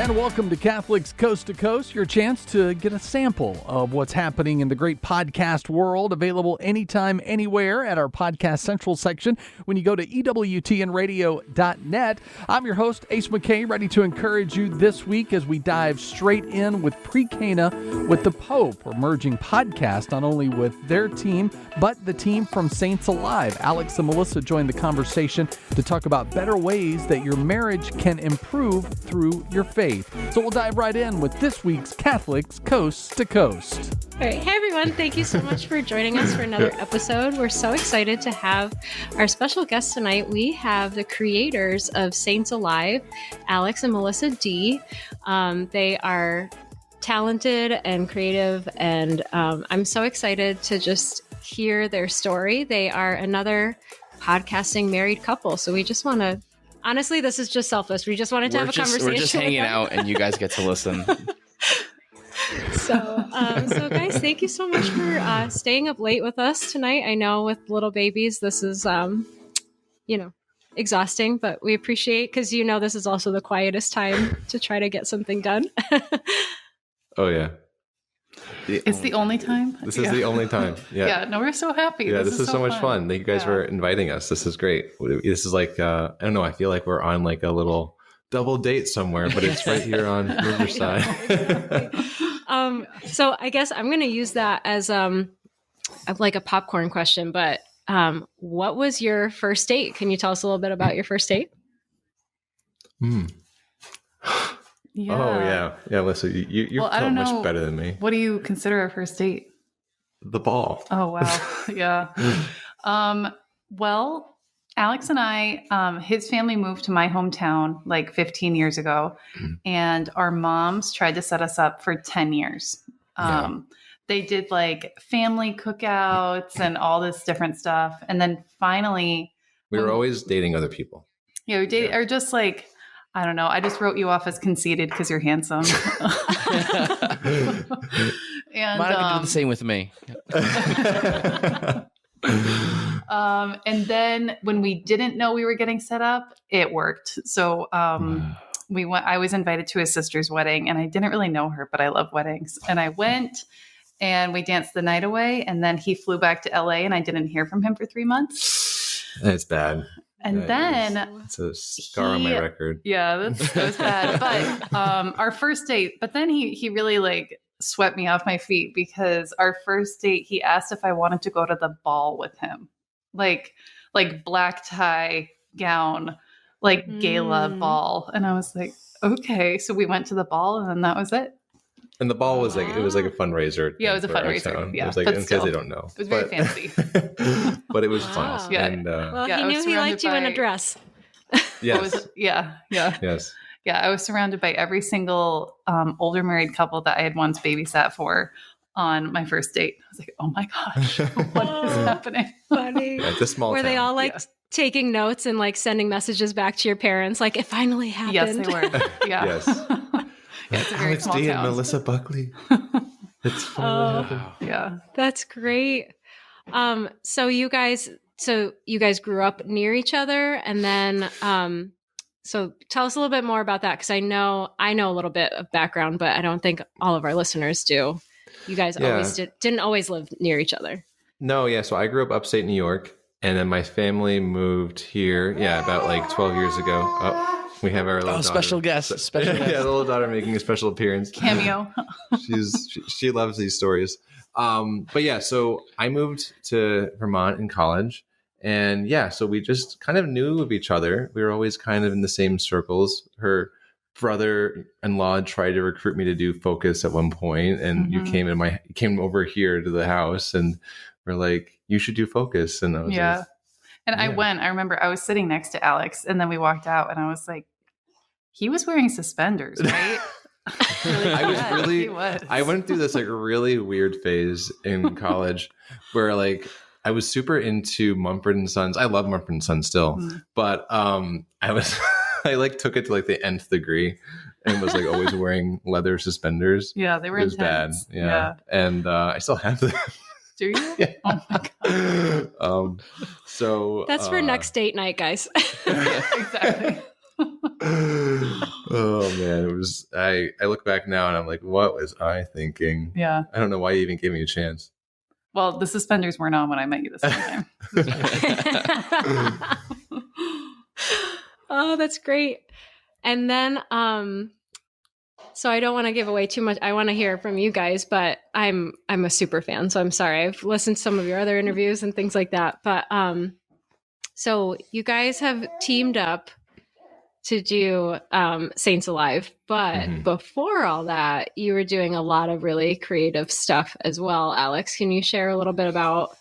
And welcome to Catholics Coast to Coast, your chance to get a sample of what's happening in the great podcast world, available anytime, anywhere at our Podcast Central section when you go to EWTNradio.net. I'm your host, Ace McKay, ready to encourage you this week as we dive straight in with Pre Cana with the Pope. We're merging podcast not only with their team, but the team from Saints Alive. Alex and Melissa joined the conversation to talk about better ways that your marriage can improve through your faith. So we'll dive right in with this week's Catholics Coast to Coast. All right. Hey, everyone. Thank you so much for joining us for another episode. We're so excited to have our special guest tonight. We have the creators of Saints Alive, Alex and Melissa D. They are talented and creative, and I'm so excited to just hear their story. They are another podcasting married couple, so we just want to honestly, this is just selfless. We just wanted to have a conversation. We're just hanging out, and you guys get to listen. So guys, thank you so much for staying up late with us tonight. I know with little babies, this is, exhausting, but we appreciate because this is also the quietest time to try to get something done. Oh yeah. It's the only time? This is the only time. Yeah. Yeah. No, we're so happy. Yeah, this is so much fun. Thank you guys for inviting us. This is great. This is like, I don't know, I feel like we're on like a little double date somewhere, but it's right here on Riverside. So I guess I'm going to use that as like a popcorn question, but what was your first date? Can you tell us a little bit about your first date? Yeah. Oh, yeah. Yeah, Lisa, you're so much better than me. What do you consider a first date? The ball. Oh, wow. Yeah. Well, Alex and I, his family moved to my hometown like 15 years ago, and our moms tried to set us up for 10 years. They did like family cookouts and all this different stuff. And then finally... We were always dating other people. Yeah, we dated, or just like... I don't know. I just wrote you off as conceited because you're handsome. And Monica did the same with me. And then when we didn't know we were getting set up, it worked. So we went. I was invited to his sister's wedding, and I didn't really know her, but I love weddings. And I went, and we danced the night away. And then he flew back to LA, and I didn't hear from him for 3 months. That's bad. And then it's a scar on my record. Yeah, that was bad. But our first date, but then he really like swept me off my feet because our first date, he asked if I wanted to go to the ball with him, like black tie gown, like gala ball. And I was like, okay. So we went to the ball, and then that was it. And the ball was like, it was like a fundraiser. Yeah, it was a fundraiser. Yeah. It was like, in case they don't know. It was very fancy. But it was fun. Yeah. And, he knew he liked you in a dress. Yes. Yes. Yeah, I was surrounded by every single older married couple that I had once babysat for on my first date. I was like, oh my gosh, what is happening? Funny. It's a small Were town. they all like taking notes and like sending messages back to your parents? Like, it finally happened. Yes, they were. Yeah. Yes. Yeah, it's a very Alex small D town. and Melissa Buckley. It's finally happened. Yeah. That's great. So you guys grew up near each other, and then so tell us a little bit more about that, because I know a little bit of background, but I don't think all of our listeners do. You guys didn't always live near each other. No, yeah. So I grew up upstate New York, and then my family moved here. Yeah, about like 12 years ago. Oh, we have our little daughter. Special guest. Yeah, the little daughter making a special appearance. Cameo. She loves these stories. But yeah, so I moved to Vermont in college, and yeah, so we just kind of knew of each other. We were always kind of in the same circles. Her brother-in-law tried to recruit me to do Focus at one point, and you came over here to the house, and we're like, you should do Focus, and I was like, and I went. I remember I was sitting next to Alex, and then we walked out, and I was like, he was wearing suspenders, right? I went through this like really weird phase in college where like I was super into Mumford & Sons. I love Mumford & Sons still, but I like took it to like the nth degree and was like always wearing leather suspenders. Yeah, they were intense. intense. Bad. Yeah. And I still have them. Do you? Yeah. Oh my God. So that's for next date night, guys. Exactly. Oh man, it was. I look back now and I'm like, what was I thinking? Yeah. I don't know why you even gave me a chance. Well, the suspenders weren't on when I met you this time. Oh, that's great. And then, so I don't want to give away too much. I want to hear from you guys, but I'm a super fan, so I'm sorry. I've listened to some of your other interviews and things like that. But so you guys have teamed up to do Saints Alive, but before all that, you were doing a lot of really creative stuff as well. Alex, can you share a little bit about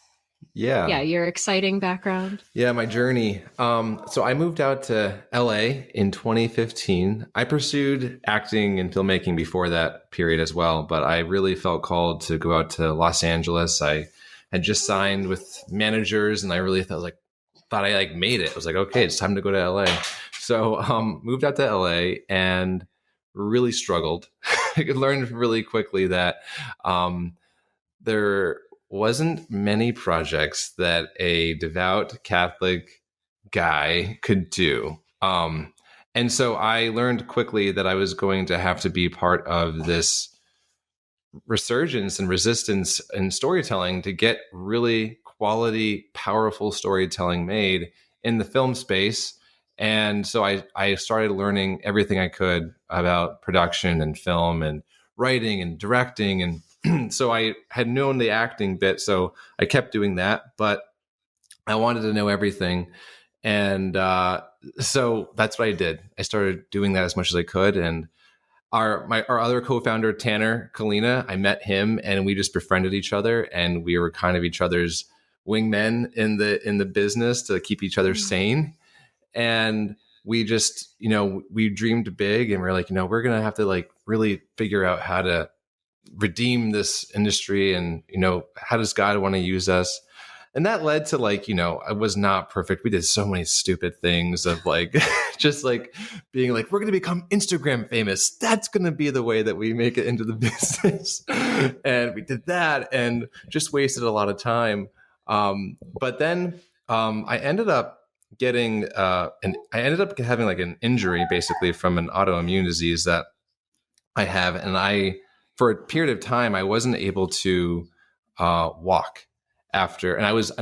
your exciting background? Yeah, my journey. So I moved out to LA in 2015. I pursued acting and filmmaking before that period as well, but I really felt called to go out to Los Angeles. I had just signed with managers, and I really thought I made it. I was like, okay, it's time to go to LA. So moved out to LA and really struggled. I learned really quickly that there wasn't many projects that a devout Catholic guy could do. And so I learned quickly that I was going to have to be part of this resurgence and resistance in storytelling to get really quality, powerful storytelling made in the film space. And so I started learning everything I could about production and film and writing and directing. And so I had known the acting bit, so I kept doing that, but I wanted to know everything. And so that's what I did. I started doing that as much as I could. And our other co-founder, Tanner Kalina, I met him and we just befriended each other, and we were kind of each other's wingmen in the business to keep each other sane. And we just, we dreamed big, and we're like, we're going to have to really figure out how to redeem this industry, and, how does God want to use us? And that led to I was not perfect. We did so many stupid things of just being we're going to become Instagram famous. That's going to be the way that we make it into the business. And we did that and just wasted a lot of time. But then I ended up getting having an injury basically from an autoimmune disease that I have. And for a period of time, I wasn't able to walk after, and I was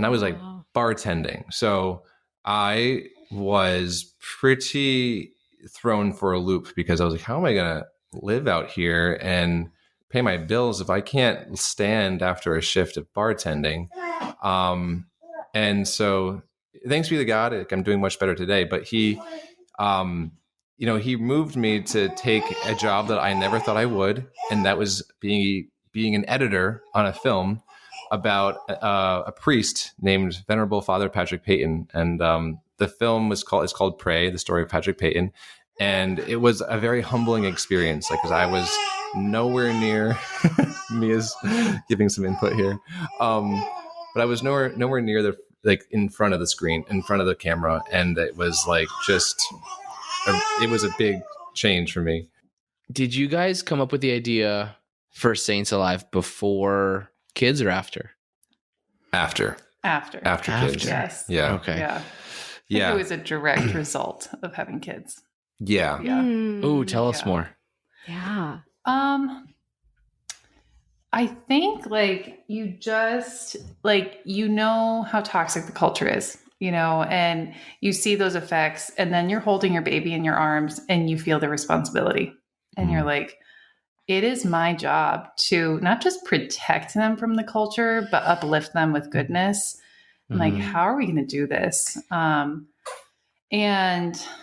bartending. So I was pretty thrown for a loop because I was like, how am I going to live out here and pay my bills if I can't stand after a shift of bartending? And so thanks be to God, I'm doing much better today, but he moved me to take a job that I never thought I would. And that was being an editor on a film about a priest named Venerable Father Patrick Peyton. And the film is called Pray, the story of Patrick Peyton. And it was a very humbling experience, because I was nowhere near, Mia's giving some input here. But I was nowhere near in front of the screen, in front of the camera. And it was it was a big change for me. Did you guys come up with the idea for Saints Alive before kids or after? After kids. Yes. Yeah. Okay. Yeah. Yeah. It was a direct result of having kids. Yeah. Yeah. Ooh, tell us more. Yeah. I think you just how toxic the culture is, and you see those effects, and then you're holding your baby in your arms and you feel the responsibility, and you're like, it is my job to not just protect them from the culture, but uplift them with goodness. And how are we going to do this? And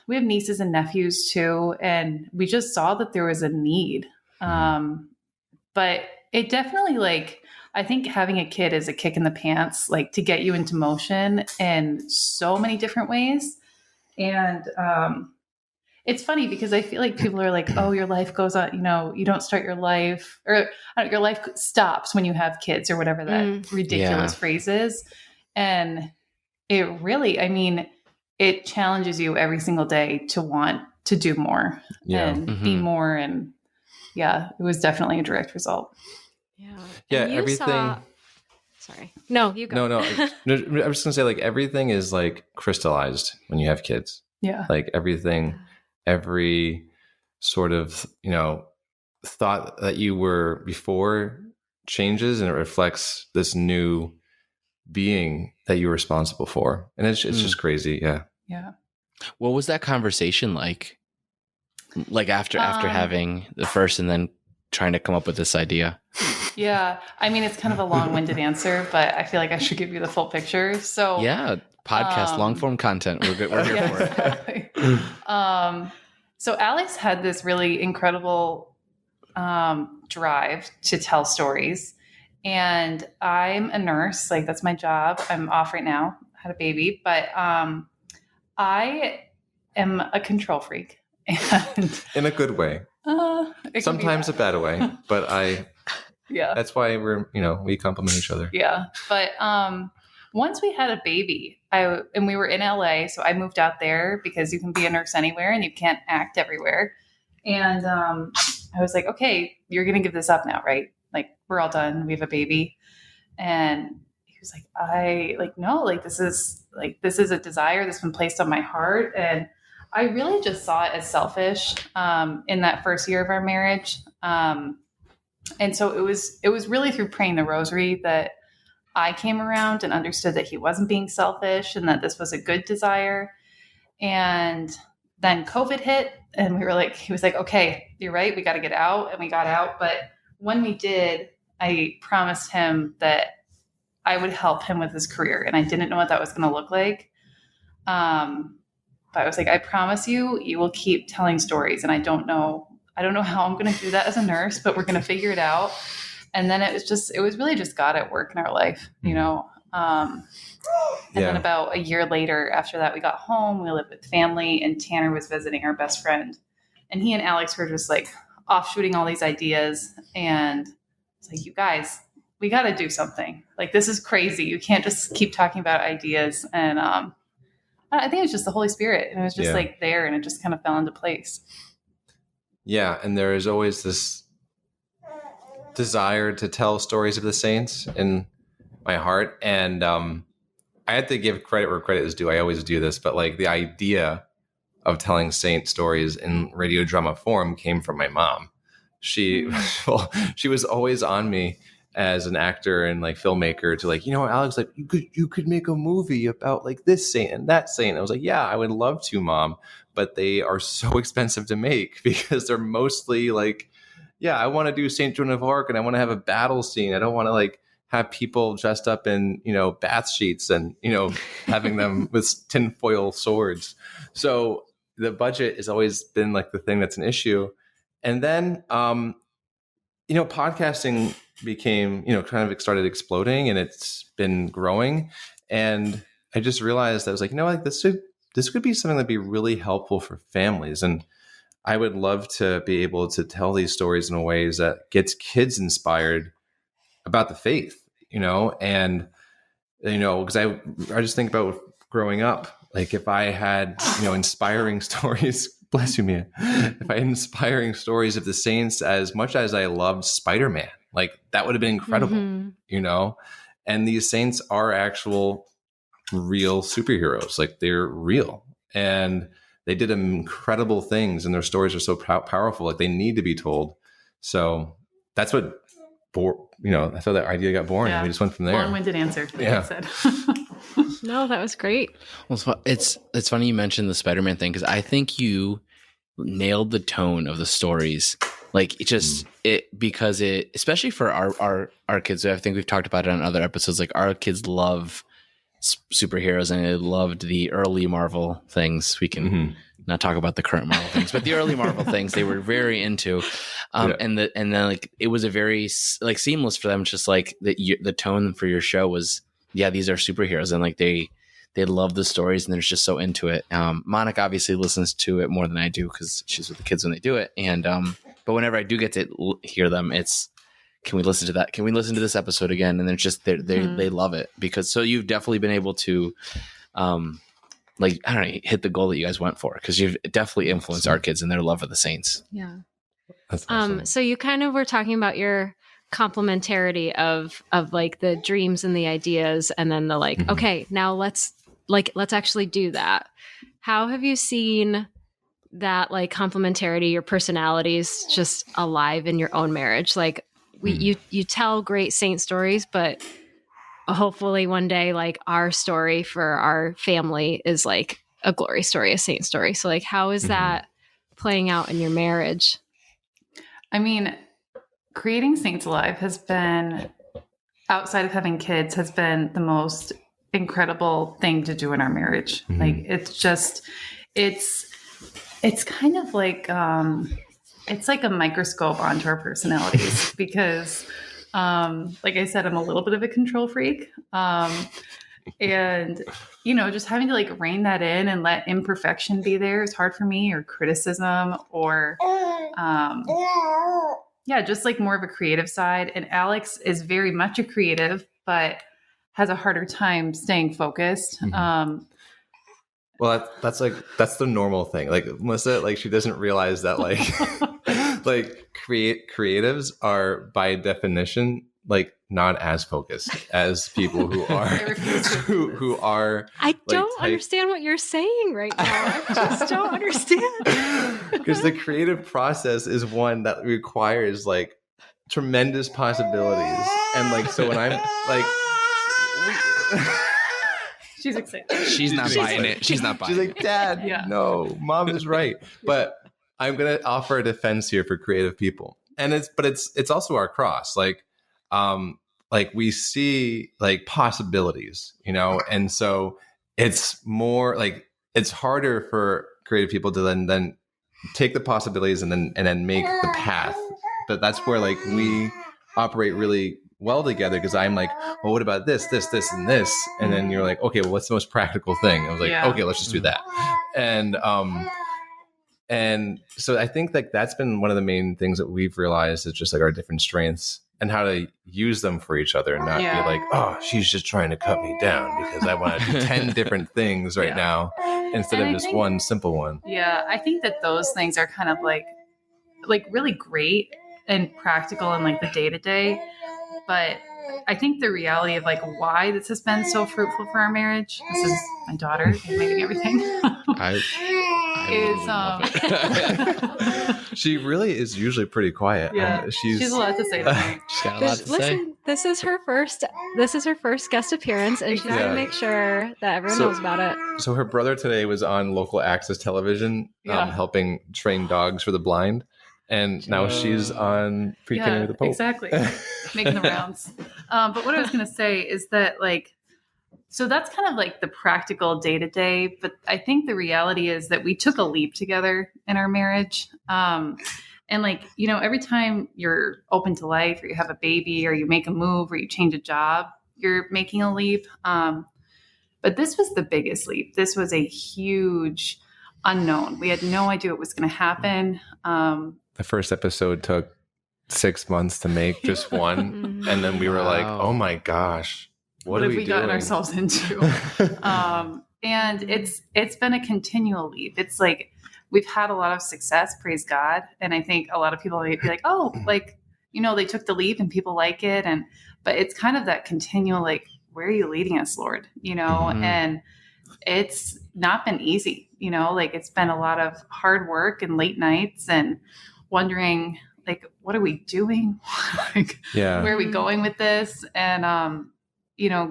we have nieces and nephews too. And we just saw that there was a need. But it definitely I think having a kid is a kick in the pants, to get you into motion in so many different ways. And, it's funny because I feel like people are like, oh, your life goes on, you don't start your life, or your life stops when you have kids, or whatever that ridiculous phrase is. And it really, it challenges you every single day to want to do more and be more. And it was definitely a direct result. Yeah. Yeah. Everything. Sorry. No, you go. No. I was just going to say, everything is crystallized when you have kids. Yeah. Everything. every sort of, thought that you were before changes, and it reflects this new being that you're responsible for. And it's just crazy. Yeah. Yeah. What was that conversation like? Like after having the first and then trying to come up with this idea? Yeah. I mean, it's kind of a long-winded answer, but I feel like I should give you the full picture. So yeah, podcast, long form content. We're good. We're here for it. Exactly. So Alex had this really incredible drive to tell stories. And I'm a nurse. Like, that's my job. I'm off right now. I had a baby. But I am a control freak. And in a good way. Sometimes a bad way. But yeah. That's why we complement each other. Yeah. But once we had a baby, and we were in LA, so I moved out there because you can be a nurse anywhere and you can't act everywhere. And I was like, okay, you're going to give this up now, right? Like, we're all done. We have a baby. And he was like, no, this is a desire that's been placed on my heart. And I really just saw it as selfish in that first year of our marriage. And so it was really through praying the rosary that I came around and understood that he wasn't being selfish and that this was a good desire. And then COVID hit, and he was like, okay, you're right. We got to get out. And we got out. But when we did, I promised him that I would help him with his career. And I didn't know what that was going to look like. But I was like, I promise you will keep telling stories. And I don't know how I'm going to do that as a nurse, but we're going to figure it out. And then it was really just God at work in our life, And then about a year later after that, we got home, we lived with family, and Tanner was visiting our best friend. And he and Alex were just offshooting all these ideas. And it's like, you guys, we got to do something. This is crazy. You can't just keep talking about ideas. And I think it was just the Holy Spirit. And it was just there, and it just kind of fell into place. Yeah. And there is always this desire to tell stories of the saints in my heart. And I had to give credit where credit is due. I always do this, but the idea of telling saint stories in radio drama form came from my mom. She was always on me as an actor and filmmaker to Alex, you could make a movie about this saint and that saint. I was like, yeah, I would love to, Mom, but they are so expensive to make because they're mostly I want to do Saint Joan of Arc and I want to have a battle scene. I don't want to have people dressed up in, bath sheets and, having them with tinfoil swords. So the budget has always been the thing that's an issue. And then, podcasting became, kind of started exploding, and it's been growing. And I just realized I was this could be something that'd be really helpful for families. And I would love to be able to tell these stories in ways that gets kids inspired about the faith, and, because I just think about growing up, if I had, inspiring stories, bless you, Mia, if I had inspiring stories of the saints as much as I loved Spider-Man, that would have been incredible, and these saints are actual real superheroes. They're real, and they did incredible things, and their stories are so powerful. They need to be told. So that's what, that's how that idea got born. And we just went from there. Long-winded answer. Yeah. Said. No, that was great. Well, it's funny you mentioned the Spider-Man thing, because I think you nailed the tone of the stories. Because especially for our kids. I think we've talked about it on other episodes. Our kids love superheroes, and they loved the early Marvel things. We can not talk about the current Marvel things, but the early Marvel things they were very into. And then it was a very seamless for them. Just the tone for your show was, these are superheroes, and they love the stories, and they're just so into it. Monica obviously listens to it more than I do because she's with the kids when they do it. And but whenever I do get to hear them, it's, can we listen to that? Can we listen to this episode again? And they're just they love it, because so you've definitely been able to hit the goal that you guys went for, because you've definitely influenced our kids in their love of the saints. Yeah. That's awesome. So you kind of were talking about your complementarity of the dreams and the ideas, and then the okay, now let's actually do that. How have you seen that like complementarity, your personalities just alive in your own marriage. Like you tell great saint stories, but hopefully one day like our story for our family is like a glory story, a saint story. So like how is that playing out in your marriage? I mean, creating Saints Alive has been, outside of having kids, has been the most incredible thing to do in our marriage. Like it's kind of like it's like a microscope onto our personalities because like I said, I'm a little bit of a control freak. And just having to like rein that in and let imperfection be there is hard for me, or criticism, or just like more of a creative side. And Alex is very much a creative, but has a harder time staying focused. Well, that's the normal thing. Like Melissa, like she doesn't realize that like like creatives are by definition like not as focused as people who are who are. I don't understand what you're saying right now. I just don't understand. Because the creative process is one that requires like tremendous possibilities, and like so when I'm like. She's excited. She's not buying it. She's not buying it. She's like, Dad, no, Mom is right. But I'm going to offer a defense here for creative people. And it's also our cross. Like we see like possibilities, and so it's more like it's harder for creative people to then take the possibilities and then make the path. But that's where like we operate really well together, because I'm like, well, what about this, and this? And then you're like, okay, well, what's the most practical thing? I was like, okay, let's just do that. And so I think like that's been one of the main things that we've realized is just like our different strengths and how to use them for each other and not be like, oh, she's just trying to cut me down because I want to do 10 different things right now instead of just one simple one. Yeah, I think that those things are kind of like really great and practical in like the day-to-day. But I think the reality of like why this has been so fruitful for our marriage, this is my daughter making everything, She really is usually pretty quiet. Yeah, she's a lot to say to me. She's got a lot to say. This is her first guest appearance, and she's going to make sure that everyone knows about it. So her brother today was on local access television, helping train dogs for the blind. And now she's on Pre Cana with the Pope. Exactly. Making the rounds. But what I was going to say is that like, so that's kind of like the practical day to day. But I think the reality is that we took a leap together in our marriage. And like, every time you're open to life or you have a baby or you make a move or you change a job, you're making a leap. But this was the biggest leap. This was a huge unknown. We had no idea what was going to happen. The first episode took 6 months to make, just one. And then we were like, oh my gosh, what have we gotten ourselves into? And it's been a continual leap. It's like, we've had a lot of success, praise God. And I think a lot of people might be like, oh, like, they took the leap and people like it. But it's kind of that continual, like, where are you leading us, Lord? And it's not been easy, like it's been a lot of hard work and late nights and wondering like, what are we doing? Where are we going with this? And,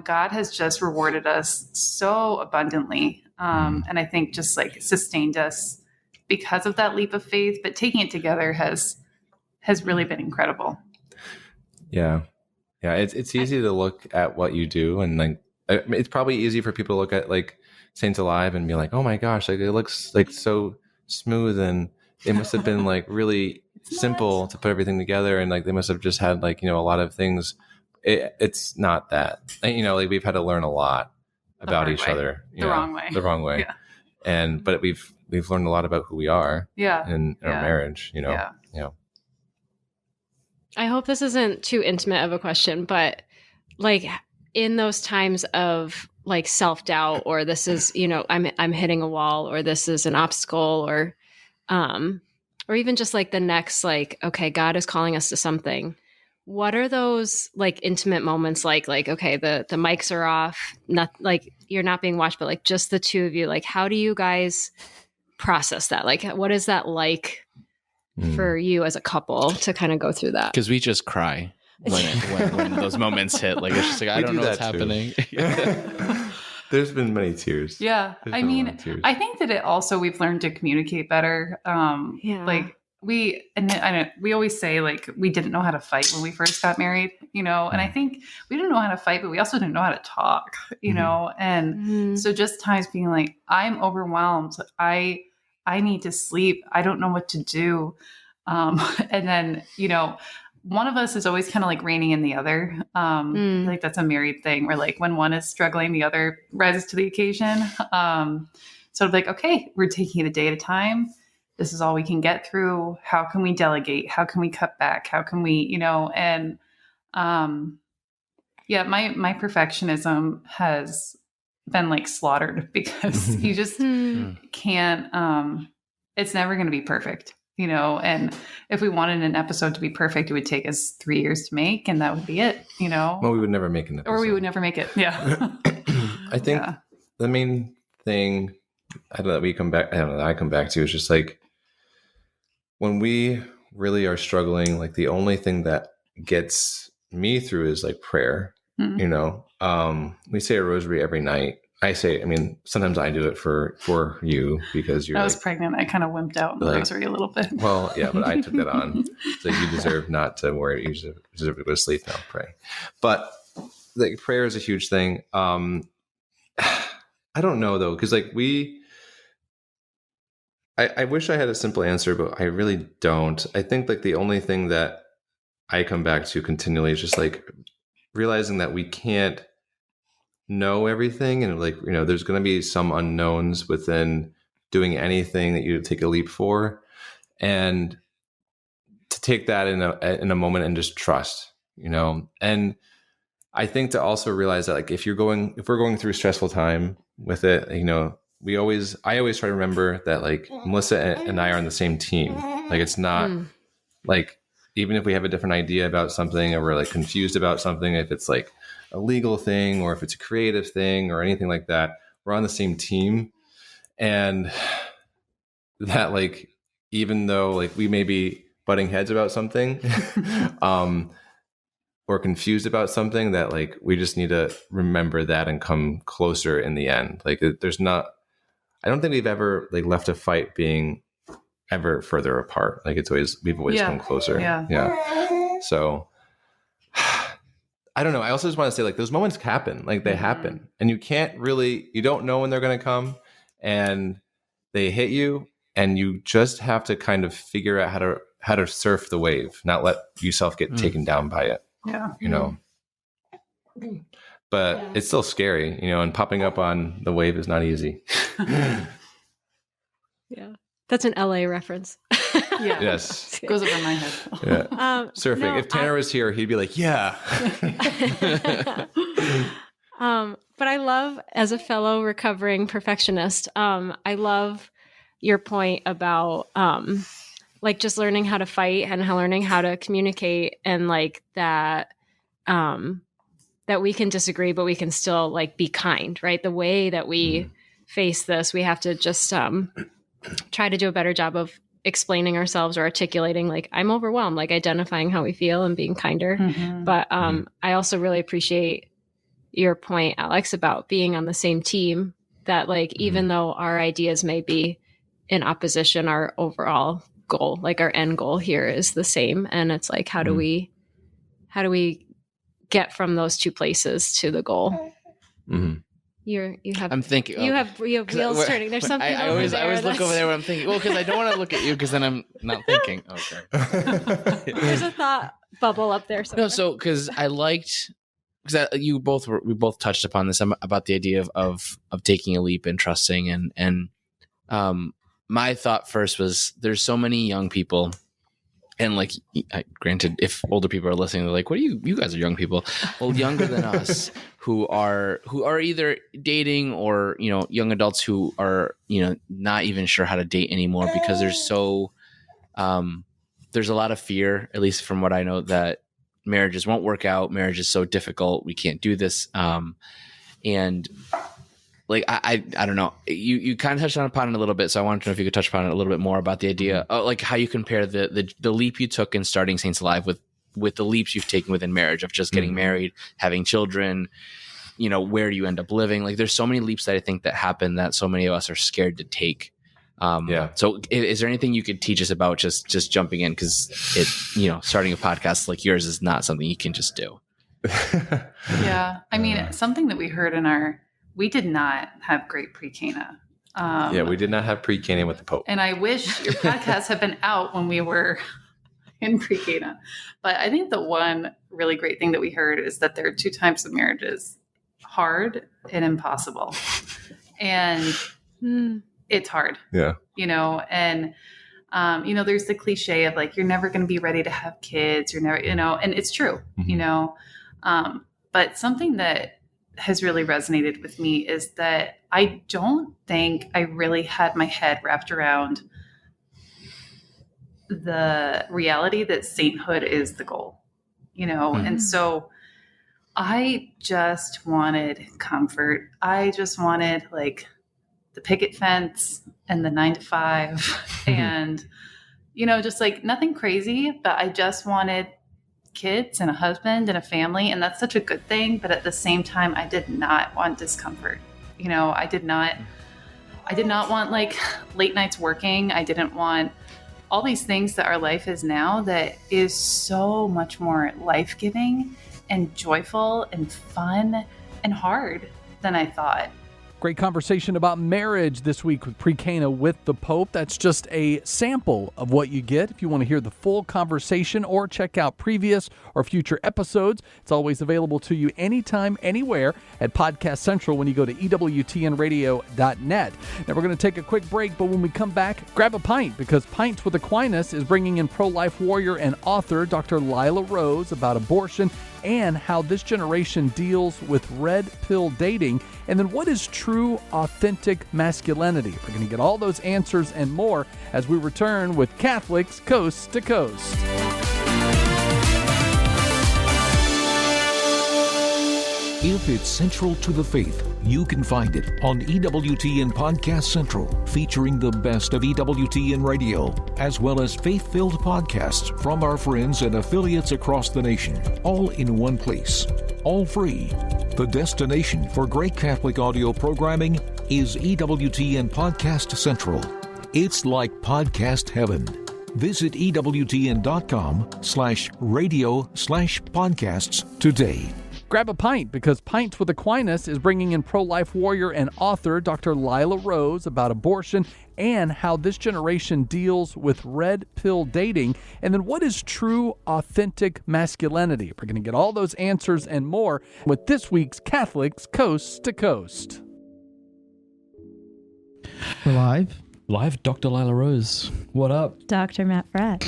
God has just rewarded us so abundantly. And I think just like sustained us because of that leap of faith, but taking it together has really been incredible. Yeah. Yeah. It's easy to look at what you do. And like, it's probably easy for people to look at like Saints Alive and be like, oh my gosh, like it looks like so smooth, and it must have been like really simple to put everything together, and like they must have just had like a lot of things. It's not that, like we've had to learn a lot about each other. The wrong way. Yeah. But we've learned a lot about who we are. Yeah. In our marriage. Yeah. I hope this isn't too intimate of a question, but like in those times of like self-doubt, or this is, I'm hitting a wall, or this is an obstacle, or even just like the next, like, okay, God is calling us to something. What are those like intimate moments like, okay, the mics are off, not like you're not being watched, but like just the two of you, like, how do you guys process that? Like, what is that like for you as a couple to kind of go through that? Because we just cry when those moments hit. Like, it's just like, I don't know what's happening. There's been many tears. Yeah. There's I been a mean, lot of tears. I think that it also, we've learned to communicate better. Like I know we always say like, we didn't know how to fight when we first got married, you know, and I think we didn't know how to fight, but we also didn't know how to talk, you know? And so just times being like, I'm overwhelmed. I need to sleep. I don't know what to do. And then, you know, one of us is always kind of like reining in the other. Like that's a married thing where like when one is struggling, the other rises to the occasion. Sort of like, okay, we're taking it a day at a time. This is all we can get through. How can we delegate? How can we cut back? How can we, you know, and yeah, my perfectionism has been like slaughtered because you just can't, it's never going to be perfect. You know, and if we wanted an episode to be perfect, it would take us 3 years to make, and that would be it, you know? Well, we would never make an episode. Or we would never make it. Yeah. I think the main thing I come back to is just like when we really are struggling, like the only thing that gets me through is like prayer, you know? We say a rosary every night. Sometimes I do it for you because you're. I was pregnant. I kind of wimped out in the rosary a little bit. Well, yeah, but I took that on. So you deserve not to worry. You deserve to go to sleep now. Pray, but like prayer is a huge thing. I don't know though, because like I wish I had a simple answer, but I really don't. I think like the only thing that I come back to continually is just like realizing that we can't know everything, and like, you know, there's going to be some unknowns within doing anything that you take a leap for, and to take that in a moment and just trust, you know. And I think to also realize that like if we're going through a stressful time with it, you know, I always try to remember that like Melissa and I are on the same team. Like it's not like, even if we have a different idea about something or we're like confused about something, if it's like a legal thing or if it's a creative thing or anything like that, we're on the same team. And that like, even though like we may be butting heads about something or confused about something, that like we just need to remember that and come closer in the end. Like I don't think we've ever like left a fight being ever further apart. Like we've always come closer. Yeah. So I don't know. I also just want to say like those moments happen, like they happen, and you don't know when they're going to come, and they hit you, and you just have to kind of figure out how to surf the wave, not let yourself get taken down by it. Yeah. You know, but it's still scary, you know, and popping up on the wave is not easy. Yeah. That's an LA reference. Yeah. Yes. Goes over my head. Yeah. Surfing. No, if Tanner was here, he'd be like, yeah. But I love, as a fellow recovering perfectionist, I love your point about like just learning how to fight and learning how to communicate, and like that that we can disagree, but we can still like be kind, right? The way that we face this, we have to just try to do a better job of explaining ourselves or articulating like, I'm overwhelmed, like identifying how we feel and being kinder. But I also really appreciate your point, Alex, about being on the same team, that like, even though our ideas may be in opposition, our overall goal, like our end goal here is the same. And it's like, how do we get from those two places to the goal? I'm thinking. You have wheels turning. There's something. I always look over there when I'm thinking. Well, because I don't want to look at you, because then I'm not thinking. Okay. There's a thought bubble up there somewhere. No, so because we both touched upon this about the idea of taking a leap and trusting, and my thought first was there's so many young people. And like, granted, if older people are listening, they're like, "What are you guys are young people." Well, younger than us, who are either dating or, you know, young adults who are, you know, not even sure how to date anymore because there's a lot of fear, at least from what I know, that marriages won't work out. Marriage is so difficult. We can't do this. And like I don't know. You kind of touched upon it a little bit, so I wanted to know if you could touch upon it a little bit more about the idea, like how you compare the leap you took in starting Saints Alive with the leaps you've taken within marriage of just getting married, having children. You know, where do you end up living? Like, there's so many leaps that I think that happen that so many of us are scared to take. So is there anything you could teach us about just jumping in? Because starting a podcast like yours is not something you can just do. Yeah. I mean, something that we heard we did not have great Pre Cana. We did not have Pre Cana with the Pope. And I wish your podcast had been out when we were in Pre Cana. But I think the one really great thing that we heard is that there are 2 types of marriages: hard and impossible. And it's hard. Yeah. And there's the cliche of like, you're never going to be ready to have kids. You're never, and it's true, but something that has really resonated with me is that I don't think I really had my head wrapped around the reality that sainthood is the goal, and so I just wanted comfort. I just wanted like the picket fence and the 9-to-5 and, just like nothing crazy, but I just wanted kids and a husband and a family. And that's such a good thing. But at the same time, I did not want discomfort. I did not want like late nights working. I didn't want all these things that our life is now that is so much more life-giving and joyful and fun and hard than I thought. Great conversation about marriage this week with Pre Cana with the Pope. That's just a sample of what you get. If you want to hear the full conversation or check out previous or future episodes, it's always available to you anytime, anywhere at Podcast Central when you go to EWTNradio.net. Now we're going to take a quick break, but when we come back, grab a pint because Pints with Aquinas is bringing in pro-life warrior and author Dr. Lila Rose about abortion and how this generation deals with red pill dating, and then what is true, authentic masculinity. We're going to get all those answers and more as we return with Catholics Coast to Coast. If it's central to the faith, you can find it on EWTN Podcast Central, featuring the best of EWTN Radio, as well as faith-filled podcasts from our friends and affiliates across the nation, all in one place, all free. The destination for great Catholic audio programming is EWTN Podcast Central. It's like podcast heaven. Visit EWTN.com/radio/podcasts today. Grab a pint because Pints with Aquinas is bringing in pro-life warrior and author Dr. Lila Rose about abortion and how this generation deals with red pill dating, and then what is true, authentic masculinity. We're going to get all those answers and more with this week's Catholics Coast to Coast. We're live. Live, Dr. Lila Rose. What up? Dr. Matt Pratt.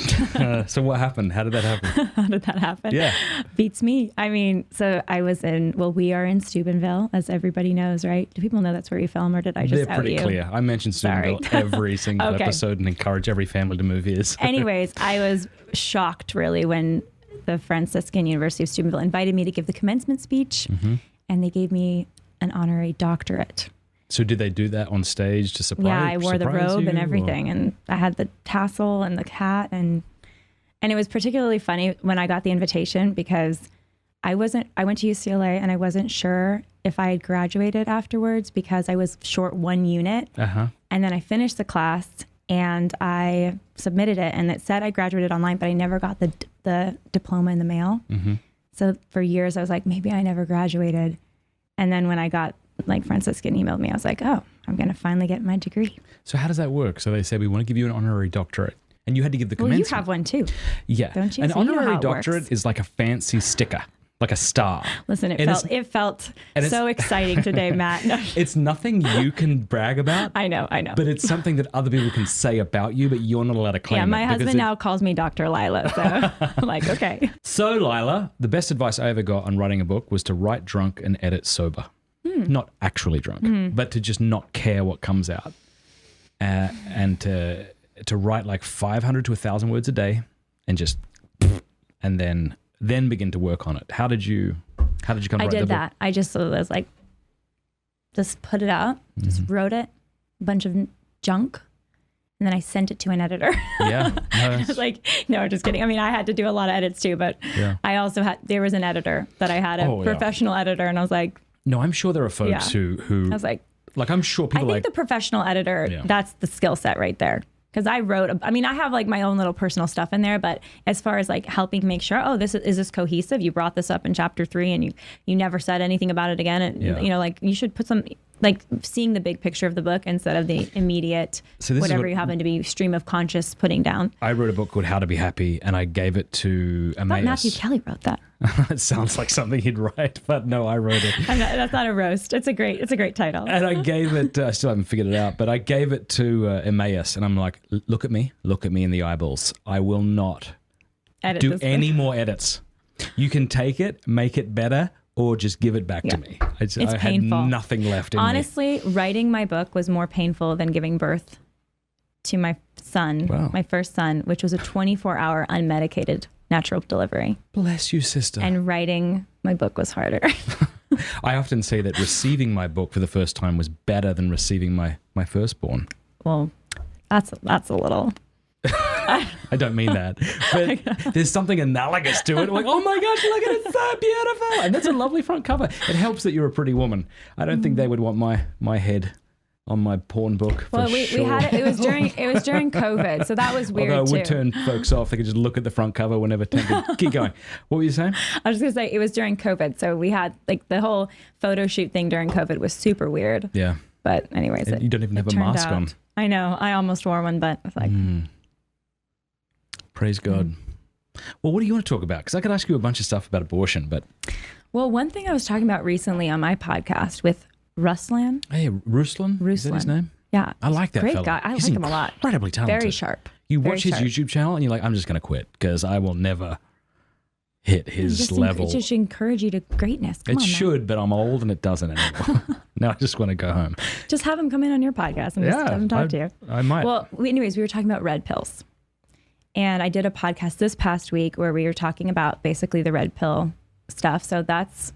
So what happened? How did that happen? How did that happen? Yeah. Beats me. I mean, so I was we are in Steubenville, as everybody knows, right? Do people know that's where you film, or did I just They're pretty clear. I mentioned Steubenville every single episode and encourage every family to move here. So. Anyways, I was shocked, really, when the Franciscan University of Steubenville invited me to give the commencement speech, and they gave me an honorary doctorate. So did they do that on stage to surprise you? Yeah, I wore the robe and everything, and I had the tassel and the hat, and it was particularly funny when I got the invitation because I went to UCLA and I wasn't sure if I had graduated afterwards because I was short one unit, and then I finished the class and I submitted it, and it said I graduated online, but I never got the diploma in the mail. So for years I was like, maybe I never graduated, and then when I got Franciscan emailed me, I was like, oh, I'm going to finally get my degree. So how does that work? So they said, we want to give you an honourary doctorate. And you had to give the commencement. Well, you have one too. Yeah. Don't you? An So you know honorary how it doctorate works. is like a fancy sticker, like a star. Listen, it felt and so exciting today, Matt. No. It's nothing you can brag about. I know. But it's something that other people can say about you, but you're not allowed to claim it. Yeah, my husband now calls me Dr. Lila, so I'm like, okay. So Lila, the best advice I ever got on writing a book was to write drunk and edit sober. Not actually drunk, but to just not care what comes out, and to write like 500 to 1,000 words a day, and just and then begin to work on it. How did you come to write the book? I did that. I just was like, just put it out, just wrote it, a bunch of junk. And then I sent it to an editor. Yeah. I was like, no, just kidding. I mean, I had to do a lot of edits too, but I also there was an editor that I had, a professional editor. And I was like, no, I'm sure there are folks who I was like, I'm sure people I think the professional editor, that's the skill set right there. Because I have like my own little personal stuff in there, but as far as like helping make sure, is this cohesive? You brought this up in chapter 3 and you never said anything about it again. And you know, like you should put some, like seeing the big picture of the book instead of the immediate, whatever you happen to be stream of conscious putting down. I wrote a book called How to Be Happy, and I gave it to Emmaus. Matthew Kelly wrote that. It sounds like something he'd write, but no, I wrote it. That's not a roast. It's a great title. And I gave it, I still haven't figured it out, but I gave it to Emmaus, and I'm like, look at me in the eyeballs. I will not do any more edits. You can take it, make it better, or just give it back to me. It's I painful. had nothing left in Honestly, writing my book was more painful than giving birth to my son, my first son, which was a 24-hour unmedicated natural delivery. Bless you, sister. And writing my book was harder. I often say that receiving my book for the first time was better than receiving my firstborn. Well, that's a little... I don't mean that, but there's something analogous to it. Like, oh my gosh, look at it, it's so beautiful, and that's a lovely front cover. It helps that you're a pretty woman. I don't think they would want my head on my porn book. Well, we had it. It was during COVID, so that was weird. Although it would too. turn folks off. They could just look at the front cover whenever tempted. Keep going. What were you saying? I was just gonna say it was during COVID, so we had like the whole photo shoot thing during COVID was super weird. Yeah. But anyways, you don't even have a mask on. I know. I almost wore one, but it's like. Praise God. Well, what do you want to talk about? Because I could ask you a bunch of stuff about abortion, but... Well, one thing I was talking about recently on my podcast with Ruslan. Hey, Ruslan? Is that his name? Yeah. I like that great fella. Guy. I He's like him a lot. Incredibly talented. Very sharp. You watch his YouTube channel and you're like, I'm just going to quit because I will never hit his level. It just should encourage you to greatness. Come it on, should, man. but I'm old and it doesn't anymore. Now I just want to go home. Just have him come in on your podcast and just have him talk to you. I might. Well, anyways, we were talking about red pills. And I did a podcast this past week where we were talking about basically the red pill stuff. So that's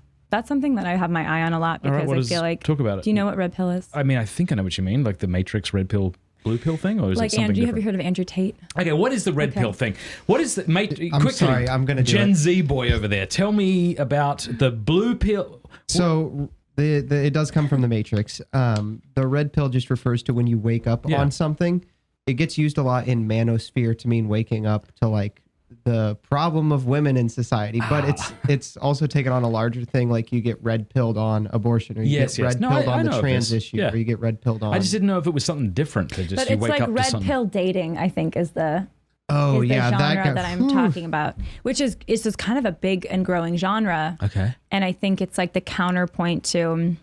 something that I have my eye on a lot because I feel like... Talk about it. Do you know what red pill is? I mean, I think I know what you mean, like the Matrix red pill, blue pill thing, or is like it something Andrew, different? have you heard of Andrew Tate? Okay, what is the red pill thing? What is the... I'm sorry, I'm going to do Gen it. Z boy over there, tell me about the blue pill. So... it does come from the Matrix. The red pill just refers to when you wake up on something. It gets used a lot in manosphere to mean waking up to like the problem of women in society, but it's also taken on a larger thing. Like you get red pilled on abortion, or you get red pilled on the trans issue, or you get red pilled on. I just didn't know if it was something different. To just but you it's wake like up red to something. pill dating, I think, is the genre that I'm talking about, which is it's just kind of a big and growing genre. Okay, and I think it's like the counterpoint to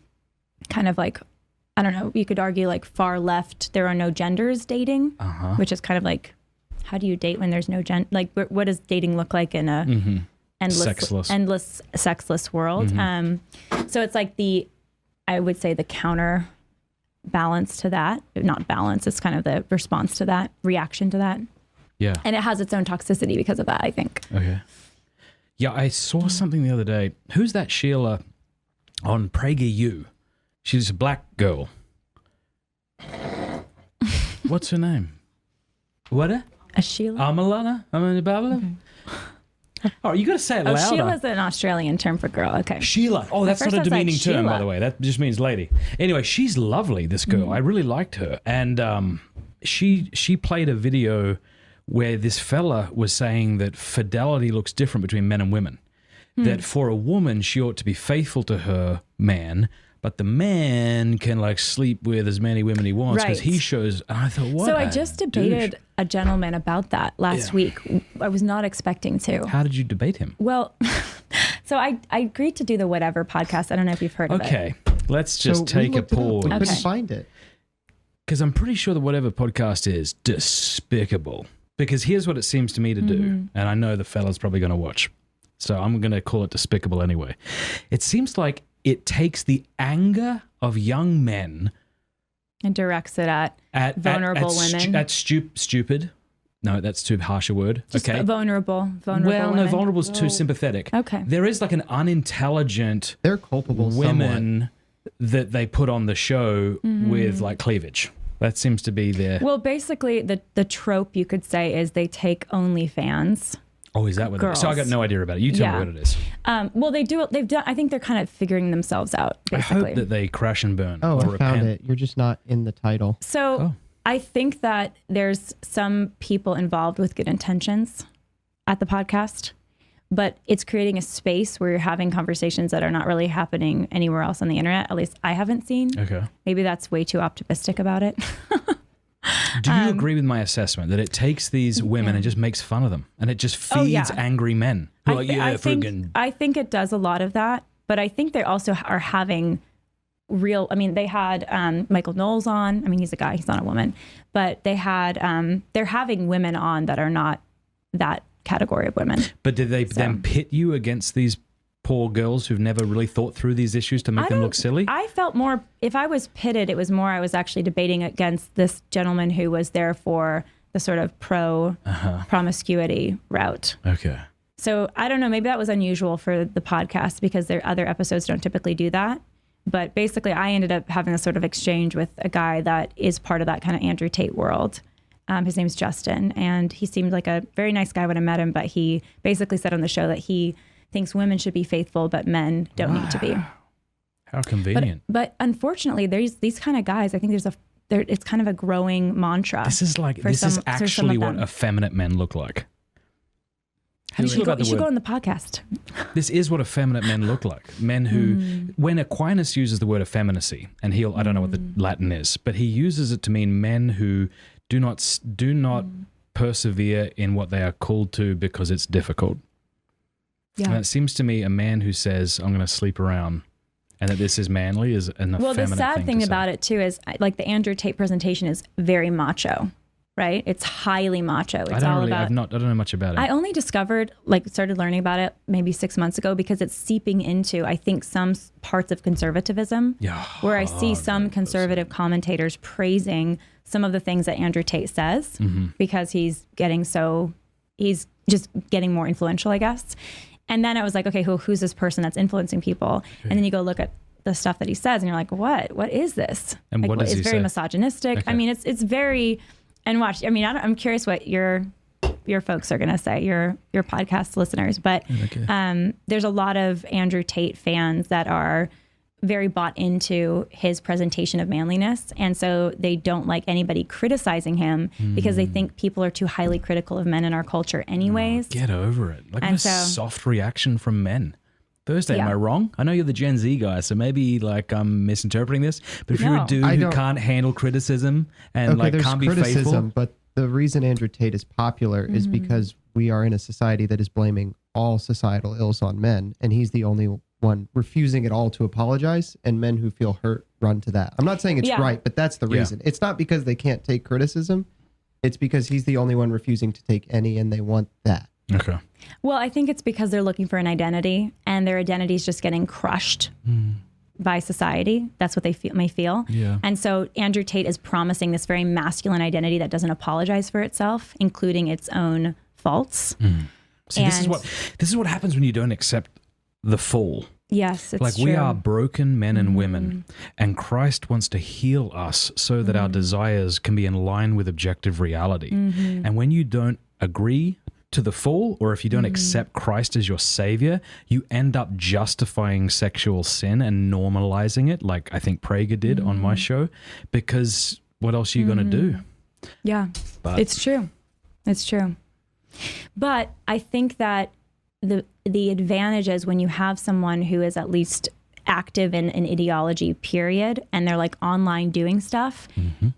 kind of like, I don't know, you could argue like far left, there are no genders dating, which is kind of like, how do you date when there's no gender? Like, what does dating look like in a endless sexless world? So it's like I would say the counter balance to that, not balance, it's kind of the response to that, reaction to that. Yeah. And it has its own toxicity because of that, I think. Okay. Yeah, I saw something the other day. Who's that Sheila on PragerU? She's a black girl. What's her name? What? A Sheila? Amalana? Oh, you got to say it louder. Sheila's an Australian term for girl. Okay. Sheila. Oh, that's At not a first I was like, demeaning term, by Sheila. the way. That just means lady. Anyway, she's lovely, this girl. I really liked her. And she played a video where this fella was saying that fidelity looks different between men and women. That for a woman, she ought to be faithful to her man, but the man can like sleep with as many women he wants because he shows. And I thought, what? So I just debated a gentleman about that last week. I was not expecting to. How did you debate him? Well, so I agreed to do the Whatever podcast. I don't know if you've heard of it. Okay, let's just take a pause. We couldn't find it. Because I'm pretty sure the Whatever podcast is despicable. Because here's what it seems to me to do, and I know the fella's probably going to watch. So I'm going to call it despicable anyway. It seems like it takes the anger of young men and directs it at vulnerable women. At stupid. No, that's too harsh a word. Just okay. Vulnerable well, women. no, vulnerable is too sympathetic. Okay. There is like an unintelligent. They're culpable women. that they put on the show with like cleavage. That seems to be their... Well, basically, the trope you could say is they take OnlyFans. Oh, is that what girls. So I got no idea about it. You tell me what it is. Well, they've done, I think they're kind of figuring themselves out, basically. I hope that they crash and burn. Oh, or I found repent. it. You're just not in the title. So I think that there's some people involved with good intentions at the podcast, but it's creating a space where you're having conversations that are not really happening anywhere else on the internet. At least I haven't seen. Okay. Maybe that's way too optimistic about it. Do you agree with my assessment that it takes these women and just makes fun of them, and it just feeds angry men? Who are like, I think it does a lot of that, but I think they also are having real. I mean, they had Michael Knowles on. I mean, he's a guy; he's not a woman. But they had they're having women on that are not that category of women. But did they then pit you against these poor girls who've never really thought through these issues to make them look silly? I felt more, if I was pitted, it was more I was actually debating against this gentleman who was there for the sort of promiscuity route. Okay. So I don't know, maybe that was unusual for the podcast because their other episodes don't typically do that. But basically I ended up having a sort of exchange with a guy that is part of that kind of Andrew Tate world. His name's Justin, and he seemed like a very nice guy when I met him, but he basically said on the show that he thinks women should be faithful, but men don't need to be. How convenient. But unfortunately, there's these kind of guys. I think it's kind of a growing mantra. This is actually what effeminate men look like. How do you feel about the word? You should go on the podcast. This is what effeminate men look like. Men who, when Aquinas uses the word effeminacy, and I don't know what the Latin is, but he uses it to mean men who do not persevere in what they are called to because it's difficult. Yeah. And it seems to me a man who says, I'm going to sleep around, and that this is manly is an effeminate thing. Well, the sad thing about it, too, is like the Andrew Tate presentation is very macho, right? It's highly macho. It's I don't know much about it. I only started learning about it maybe 6 months ago because it's seeping into, I think, some parts of conservatism, where I see some conservative commentators praising some of the things that Andrew Tate says because he's just getting more influential, I guess. And then I was like, okay, who's this person that's influencing people? And then you go look at the stuff that he says, and you're like, what is this? And like, what does he say? It's very misogynistic. Okay. I mean, it's very. And watch. I mean, I'm curious what your folks are going to say, your podcast listeners. But there's a lot of Andrew Tate fans that are very bought into his presentation of manliness, and so they don't like anybody criticizing him because they think people are too highly critical of men in our culture anyways. Get over it. Like a soft reaction from men. Thursday, am I wrong? I know you're the Gen Z guy, so maybe like I'm misinterpreting this, but if you're a dude who can't handle criticism and can't be faithful. But the reason Andrew Tate is popular is because we are in a society that is blaming all societal ills on men, and he's the only one refusing at all to apologize, and men who feel hurt run to that. I'm not saying it's right, but that's the reason. It's not because they can't take criticism. It's because he's the only one refusing to take any, and they want that. Okay. Well, I think it's because they're looking for an identity, and their identity is just getting crushed by society. That's what they may feel. Yeah. And so Andrew Tate is promising this very masculine identity that doesn't apologize for itself, including its own faults. See, this is what happens when you don't accept the fall. Yes, it's like true. We are broken men and women, and Christ wants to heal us so that our desires can be in line with objective reality. And when you don't agree to the fall, or if you don't accept Christ as your savior, you end up justifying sexual sin and normalizing it, like I think Prager did on my show, because what else are you going to do? Yeah, but it's true. It's true. But I think that the advantage is when you have someone who is at least active in an ideology, period, and they're like online doing stuff,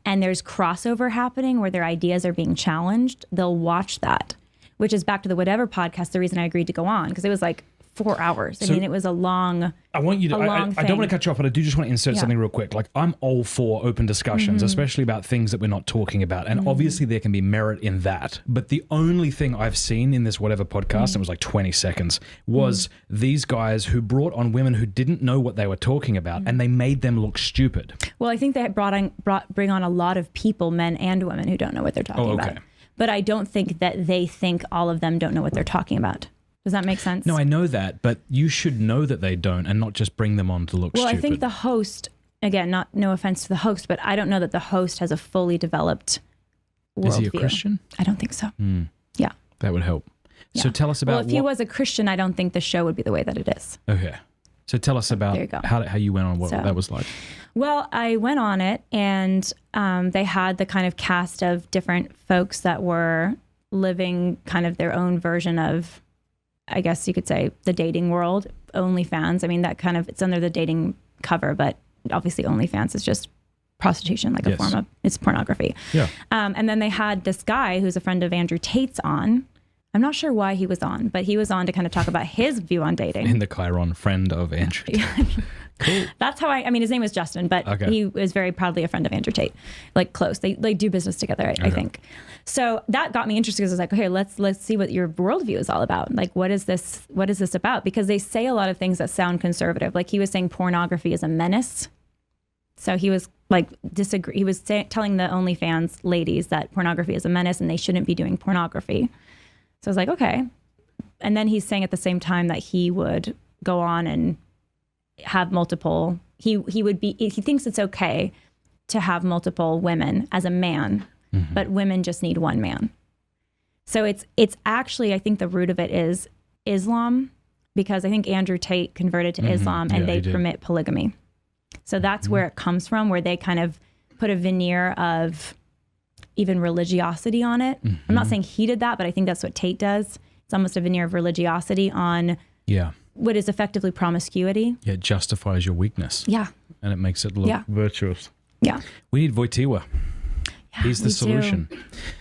and there's crossover happening where their ideas are being challenged, they'll watch that, which is back to the Whatever podcast, the reason I agreed to go on, because it was like 4 hours. I mean, it was a long I want you to, I don't want to cut you off, but I do just want to insert something real quick. Like, I'm all for open discussions, especially about things that we're not talking about. And obviously there can be merit in that. But the only thing I've seen in this Whatever podcast, it was like 20 seconds, was these guys who brought on women who didn't know what they were talking about, and they made them look stupid. Well, I think they bring on a lot of people, men and women, who don't know what they're talking about. But I don't think that they think all of them don't know what they're talking about. Does that make sense? No, I know that, but you should know that they don't and not just bring them on to look stupid. I think the host, again, no offense to the host, but I don't know that the host has a fully developed worldview. Is he a Christian? I don't think so. Yeah. That would help. Yeah. So tell us about if he was a Christian, I don't think the show would be the way that it is. Okay. So tell us about how you went on, what that was like. Well, I went on it, and they had the kind of cast of different folks that were living kind of their own version of, I guess you could say, the dating world. OnlyFans. I mean, that kind of, it's under the dating cover, but obviously OnlyFans is just prostitution, like a form of, it's pornography. Yeah. And then they had this guy who's a friend of Andrew Tate's on. I'm not sure why he was on, but he was on to kind of talk about his view on dating. In the Chiron, friend of Andrew Tate. Cool. That's how I mean, his name was Justin, but he was very proudly a friend of Andrew Tate, like close. They do business together, I think. So that got me interested because I was like, okay, let's see what your worldview is all about. Like, what is this about? Because they say a lot of things that sound conservative. Like he was saying pornography is a menace. So he was like, he was telling the OnlyFans ladies that pornography is a menace and they shouldn't be doing pornography. So I was like, okay. And then he's saying at the same time that he would go on and have multiple, he thinks it's okay to have multiple women as a man, but women just need one man. So it's actually, I think the root of it is Islam, because I think Andrew Tate converted to Islam and they permit polygamy. So that's where it comes from, where they kind of put a veneer of even religiosity on it. I'm not saying he did that, but I think that's what Tate does. It's almost a veneer of religiosity on what is effectively promiscuity. Yeah, it justifies your weakness. Yeah. And it makes it look virtuous. Yeah. We need Wojtyła. Yeah, he's the solution.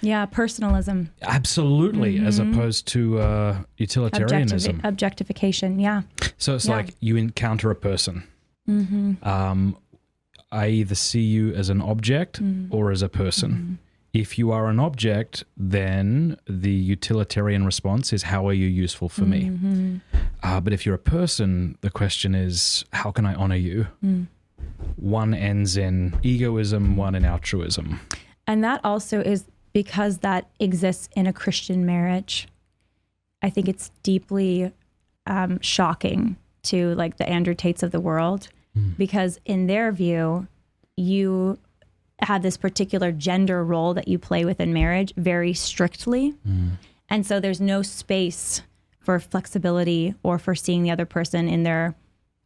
Yeah, personalism. Absolutely, as opposed to utilitarianism. Objectification, yeah. So it's like you encounter a person. I either see you as an object or as a person. If you are an object, then the utilitarian response is, how are you useful for me? But if you're a person, the question is, how can I honor you? One ends in egoism, one in altruism. And that also is because that exists in a Christian marriage. I think it's deeply shocking to like the Andrew Tates of the world, because in their view, you have this particular gender role that you play within marriage very strictly. And so there's no space for flexibility or for seeing the other person in their,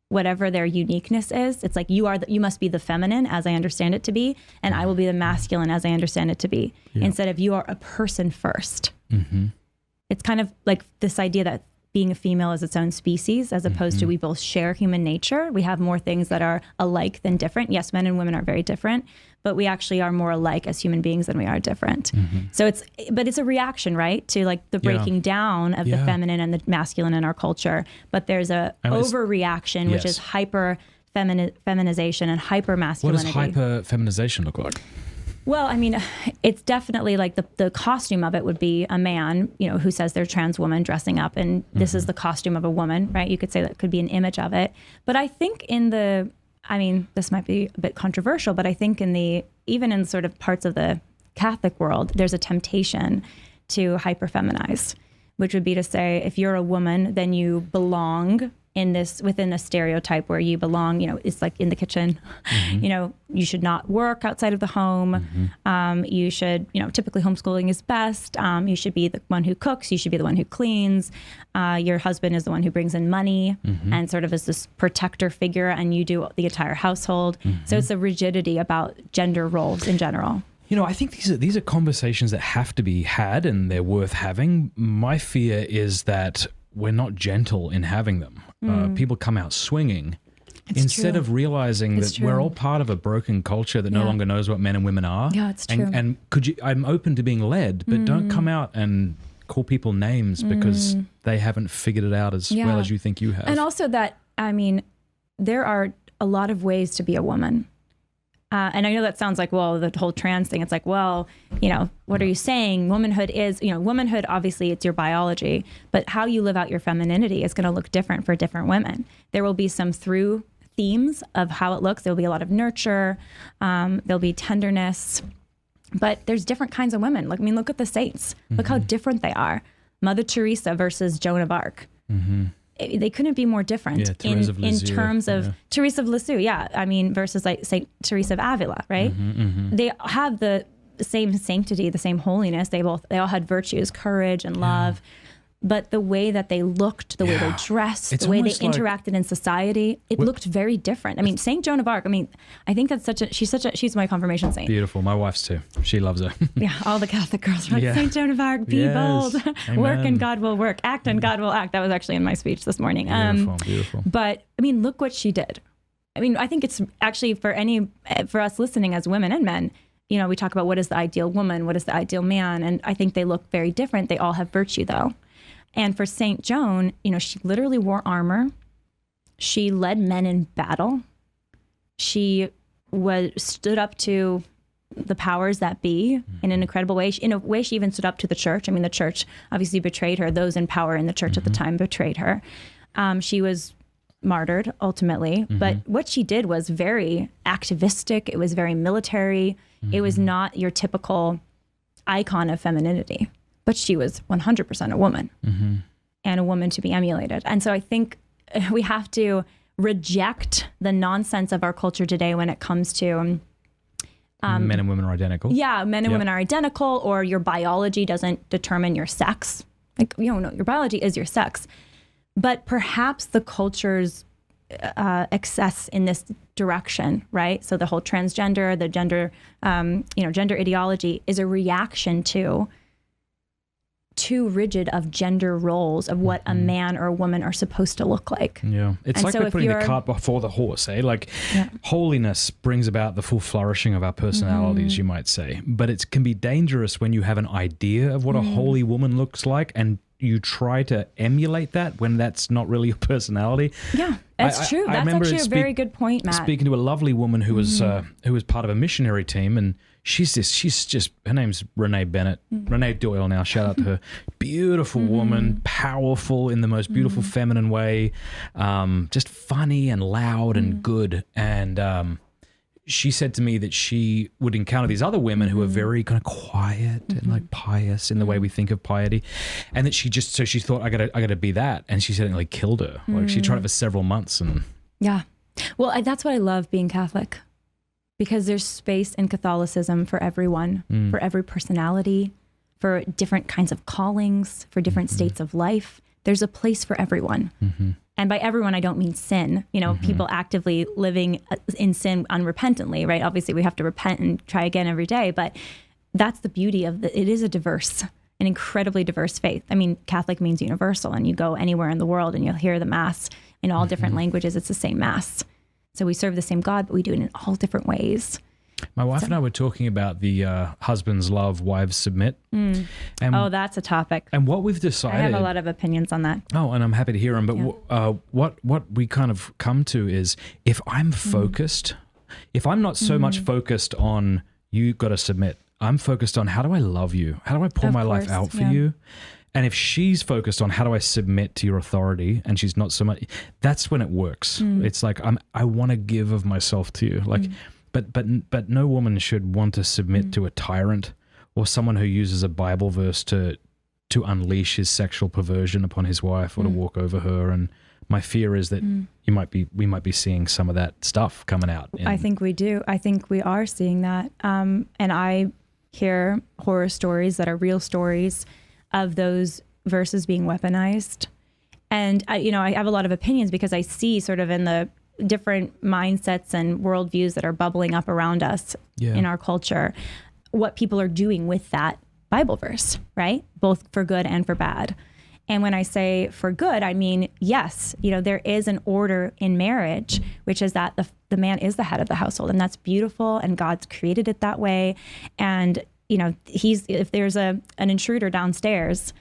whatever their uniqueness is. It's like, you must be the feminine as I understand it to be, and I will be the masculine as I understand it to be. Instead of, you are a person first. It's kind of like this idea that being a female is its own species, as opposed to we both share human nature. We have more things that are alike than different. Yes, men and women are very different, but we actually are more alike as human beings than we are different. So it's a reaction, right, to like the breaking down of the feminine and the masculine in our culture. But there's a overreaction, which is hyper feminization and hyper masculinity. What does hyper feminization look like? Well, I mean, it's definitely like the costume of it would be a man, who says they're trans woman dressing up, and this is the costume of a woman, right? You could say that could be an image of it. But I think this might be a bit controversial, but I think even in sort of parts of the Catholic world, there's a temptation to hyper-feminize, which would be to say, if you're a woman, then you belong within a stereotype where you belong, it's like in the kitchen, you should not work outside of the home. You should, typically homeschooling is best. You should be the one who cooks. You should be the one who cleans. Your husband is the one who brings in money and sort of is this protector figure, and you do the entire household. So it's a rigidity about gender roles in general. I think these are conversations that have to be had, and they're worth having. My fear is that we're not gentle in having them. People come out swinging instead of realizing that we're all part of a broken culture that no longer knows what men and women are. Yeah, it's true. And I'm open to being led, but don't come out and call people names because they haven't figured it out as well as you think you have. And also that, there are a lot of ways to be a woman. And I know that sounds like, well, the whole trans thing, it's like, well, what are you saying? Womanhood is, womanhood, obviously it's your biology, but how you live out your femininity is going to look different for different women. There will be some through themes of how it looks. There'll be a lot of nurture. There'll be tenderness, but there's different kinds of women. Look at the saints. Look how different they are. Mother Teresa versus Joan of Arc. They couldn't be more different in terms of Teresa of Lisieux. Yeah. I mean, versus like Saint Teresa of Avila, right? They have the same sanctity, the same holiness. They all had virtues, courage and love. But the way that they looked, the way they dressed, the way they interacted in society, it looked very different. I mean, Saint Joan of Arc, I mean, I think that's she's my confirmation saint. Beautiful. My wife's too. She loves her. Yeah, all the Catholic girls are like, Saint Joan of Arc, be bold, work and God will work, act and God will act. That was actually in my speech this morning. Beautiful. But I mean, look what she did. I mean, I think it's actually for us listening as women and men, you know, we talk about what is the ideal woman, what is the ideal man, and I think they look very different. They all have virtue though. And for Saint Joan, you know, she literally wore armor. She led men in battle. She stood up to the powers that be in an incredible way. In a way, she even stood up to the church. I mean, the church obviously betrayed her. Those in power in the church at the time betrayed her. She was martyred ultimately, but what she did was very activistic. It was very military. It was not your typical icon of femininity. But she was 100% a woman and a woman to be emulated. And so I think we have to reject the nonsense of our culture today when it comes to men and women are identical. Yeah, men and women are identical, or your biology doesn't determine your sex. Like, you don't know, your biology is your sex. But perhaps the culture's excess in this direction, right? So the whole transgender, the gender, gender ideology is a reaction to too rigid of gender roles of what a man or a woman are supposed to look like. Yeah. It's like we're putting the cart before the horse, eh? Like holiness brings about the full flourishing of our personalities, you might say. But it can be dangerous when you have an idea of what a holy woman looks like and you try to emulate that when that's not really your personality. Yeah, that's true. That's actually a very good point, Matt. Speaking to a lovely woman who was part of a missionary team, and she's just her name's Renee Bennett, Renee Doyle now, shout out to her. Beautiful woman, powerful in the most beautiful feminine way, just funny and loud and good. And she said to me that she would encounter these other women who are very kind of quiet and like pious in the way we think of piety, and that she thought I gotta be that, and she said it like killed her. Like she tried it for several months, and well, that's what I love being Catholic, because there's space in Catholicism for everyone, for every personality, for different kinds of callings, for different states of life. There's a place for everyone. And by everyone, I don't mean sin, people actively living in sin unrepentantly, right? Obviously, we have to repent and try again every day, but that's the beauty of it is an incredibly diverse faith. I mean, Catholic means universal, and you go anywhere in the world and you'll hear the Mass in all different languages. It's the same Mass. So we serve the same God, but we do it in all different ways. My wife and I were talking about the husbands love, wives submit. And that's a topic. And what we've decided... I have a lot of opinions on that. Oh, and I'm happy to hear them. But what we kind of come to is, if I'm focused, if I'm not so much focused on you got to submit, I'm focused on how do I love you? How do I pour my life out for you? And if she's focused on how do I submit to your authority, and she's not so much, that's when it works. It's like I want to give of myself to you. Like... But no woman should want to submit to a tyrant or someone who uses a Bible verse to unleash his sexual perversion upon his wife or to walk over her. And my fear is that we might be seeing some of that stuff coming out. I think we do. I think we are seeing that. And I hear horror stories that are real stories of those verses being weaponized. And I have a lot of opinions because I see sort of in the different mindsets and worldviews that are bubbling up around us in our culture, what people are doing with that Bible verse, right? Both for good and for bad. And when I say for good, I mean, yes, there is an order in marriage, which is that the man is the head of the household, and that's beautiful, and God's created it that way. And, if there's an intruder downstairs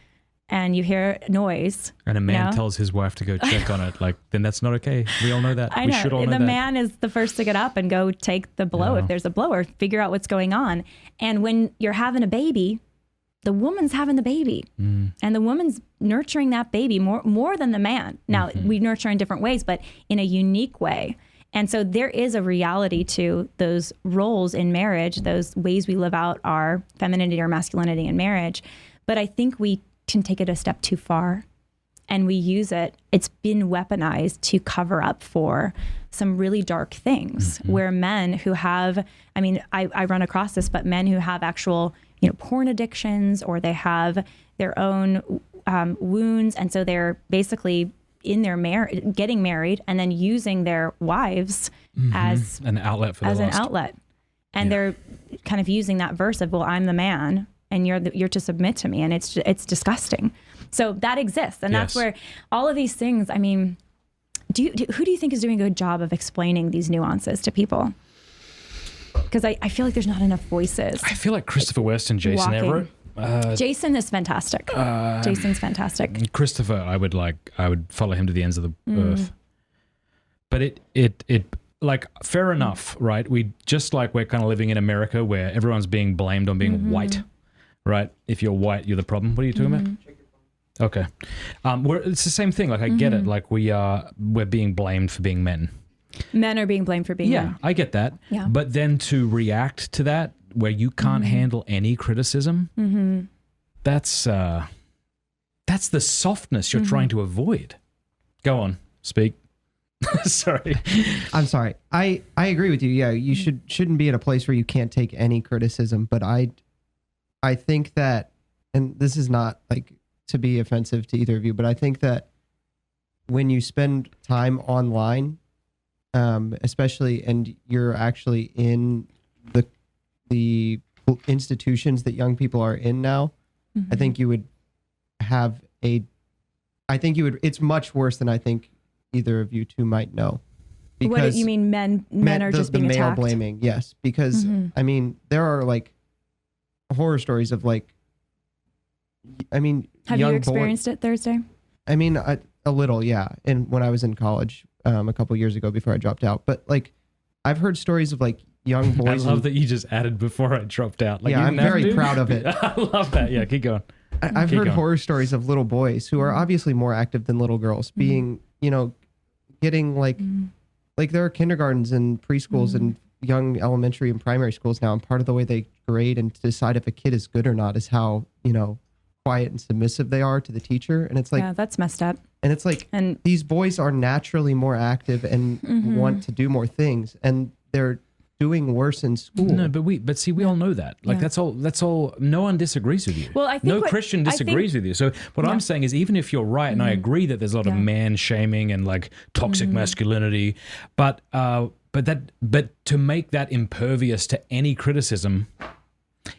and you hear noise, and a man tells his wife to go check on it, then that's not okay. We all know that. We should all know that. The man is the first to get up and go take the blow if there's a blow, or figure out what's going on. And when you're having a baby, the woman's having the baby, and the woman's nurturing that baby more than the man. Now, we nurture in different ways, but in a unique way. And so there is a reality to those roles in marriage, those ways we live out our femininity or masculinity in marriage. But I think we can take it a step too far. And we use it. It's been weaponized to cover up for some really dark things where men who have, I mean, I run across this, but men who have actual, porn addictions, or they have their own wounds. And so they're basically in their getting married and then using their wives as an outlet for an outlet. And they're kind of using that verse of, well, I'm the man and you're to submit to me. And it's disgusting. So that exists. And that's where all of these things, I mean, who do you think is doing a good job of explaining these nuances to people? Because I feel like there's not enough voices. I feel like Christopher West and Jason Everett. Jason is fantastic. Jason's fantastic. Christopher, I would follow him to the ends of the earth. But it like, fair enough, right? We're kind of living in America where everyone's being blamed on being white, right? If you're white, you're the problem. What are you talking about? Okay. It's the same thing. Like, I get it. Like, we're being blamed for being men. Men are being blamed for being men. I get that. Yeah. But then to react to that where you can't handle any criticism, that's the softness you're trying to avoid. Go on, speak. Sorry. I'm sorry. I agree with you. Yeah, you shouldn't be in a place where you can't take any criticism. But I think that, and this is not like to be offensive to either of you, but I think that when you spend time online, especially, and you're actually in the institutions that young people are in now, I think you would have it's much worse than I think either of you two might know. What do you mean men are just being attacked? The male blaming, yes. Because, I mean, there are like horror stories of like, I mean, have you experienced it, Thursday? I mean, a little, yeah. And when I was in college a couple years ago before I dropped out. But like, I've heard stories of like young boys. I love that you just added before I dropped out. Like, yeah, I'm very proud of it. I love that. Yeah, keep going. I've heard horror stories of little boys who are obviously more active than little girls being, getting like there are kindergartens and preschools and young elementary and primary schools now. And part of the way they grade and decide if a kid is good or not is how, quiet and submissive they are to the teacher. And it's like, yeah, that's messed up. And it's like, and these boys are naturally more active and want to do more things. And they're doing worse in school. No, but we all know that. Like, that's all. No one disagrees with you. Well, I think Christian disagrees with you. So what I'm saying is, even if you're right, and I agree that there's a lot of man shaming and like toxic masculinity, but to make that impervious to any criticism,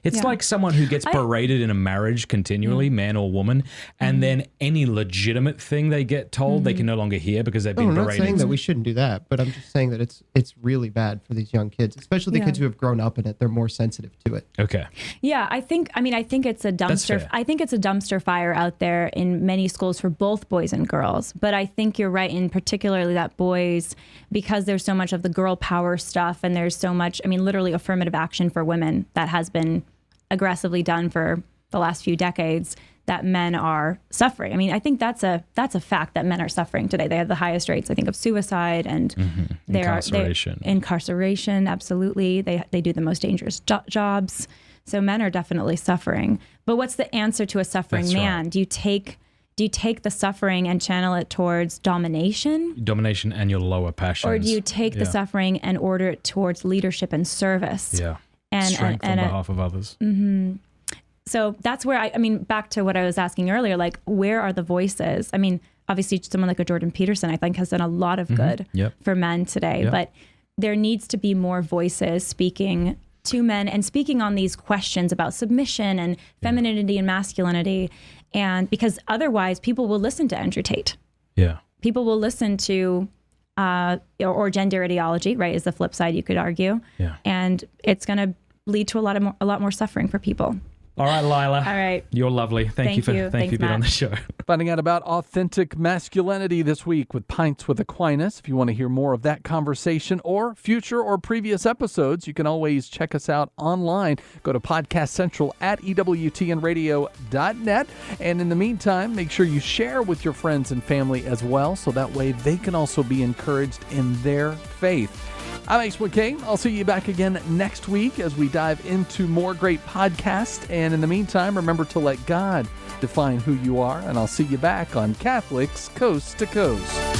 it's like someone who gets berated in a marriage continually, man or woman, and then any legitimate thing they get told, they can no longer hear because they've been berated. I'm not saying that we shouldn't do that, but I'm just saying that it's really bad for these young kids, especially the kids who have grown up in it. They're more sensitive to it. Okay. Yeah, I think it's a dumpster. I think it's a dumpster fire out there in many schools for both boys and girls. But I think you're right in particularly that boys, because there's so much of the girl power stuff, and there's so much, literally affirmative action for women that has been aggressively done for the last few decades, that men are suffering. I think that's a fact that men are suffering today. They have the highest rates, I think, of suicide and incarceration. Absolutely. They do the most dangerous jobs. So men are definitely suffering. But what's the answer to a suffering man? Right. Do you take the suffering and channel it towards domination? Domination and your lower passions. Or do you take the suffering and order it towards leadership and service? Yeah. Strength on behalf of others. So that's where back to what I was asking earlier, like, where are the voices? Obviously someone like a Jordan Peterson, I think, has done a lot of good for men today, but there needs to be more voices speaking to men and speaking on these questions about submission and femininity and masculinity. And because otherwise people will listen to Andrew Tate. Yeah. People will listen to or gender ideology, right, is the flip side, you could argue. Yeah. And it's going to lead to a lot more suffering for people. All right, Lila. All right. You're lovely. Thank you for being on the show. Finding out about authentic masculinity this week with Pints with Aquinas. If you want to hear more of that conversation or future or previous episodes, you can always check us out online. Go to Podcast Central at EWTNradio.net. And in the meantime, make sure you share with your friends and family as well, so that way they can also be encouraged in their faith. I'm Ace McKay. I'll see you back again next week as we dive into more great podcasts. And in the meantime, remember to let God define who you are. And I'll see you back on Catholics Coast to Coast.